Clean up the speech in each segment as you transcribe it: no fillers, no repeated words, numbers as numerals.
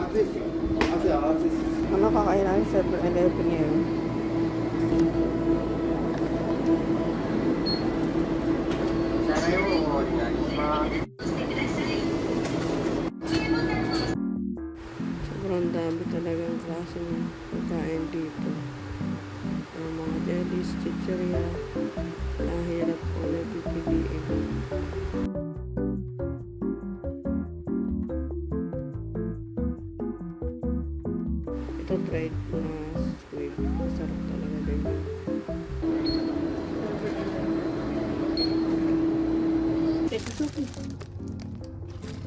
Ano kakailangan sa 7-Eleven ngayon? Sobrang dami talagang klaseng pagkain dito. Ang mga jellies, chicheria, nahirap po na pipiliin. Ito dried na squid. Masarap talaga din.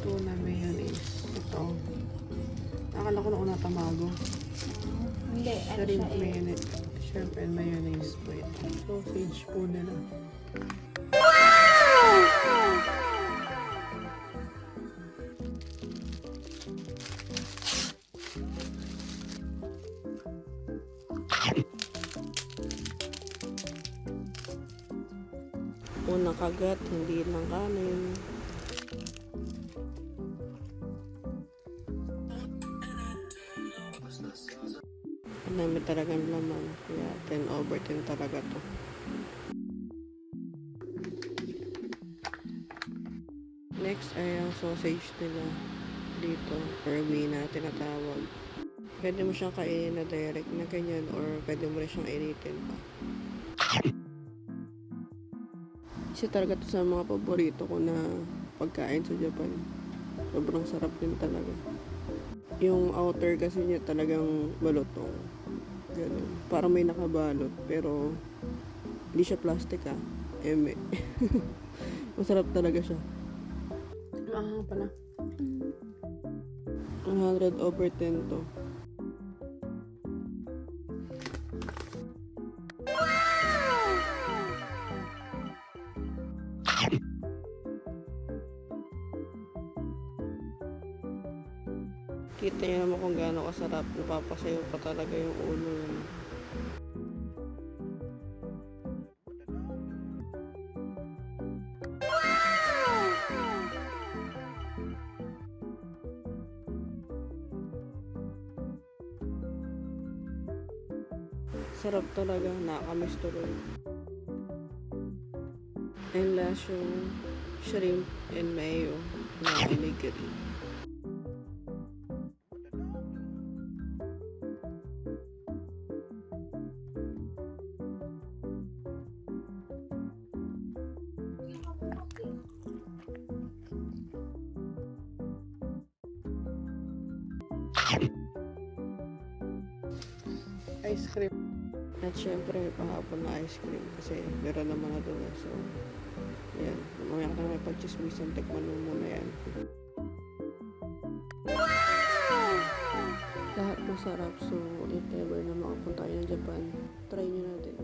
Tuna mayonnaise. Ito. Akala ko na una tamago. Hindi, ano Shrimp siya eh. mayonnaise. Shrimp and mayonnaise po ito. Sausage po nila. Unang kagat, hindi lang kanin. Ang dami talagang laman. Kaya 10/10 talaga to. Next ay ang sausage nila dito. Ermina tinatawag. Pwede mo siyang kainin na direct na ganyan or pwede mo rin siyang initin pa. Kasi talaga to sa mga paborito ko na pagkain sa Japan. Sobrang sarap din talaga. Yung outer kasi niya talagang balotong. Ganun. Parang may nakabalot pero hindi siya plastic Eme. Masarap talaga siya. Pala. 100/10 to. Kita niyo naman kung gaano kasarap. Napapasayo pa talaga yung ulo yun. Sarap talaga. Nakakamiss tuloy. And last yung shrimp and mayo na onigiri. Ice cream. At syempre, pahapon na ice cream kasi meron naman na doon. So, yan. Mamaya ka na may pag-chismisan. Tikman mo muna yan. Lahat masarap. So, if ever na makapunta kayo ng Japan, try nyo natin.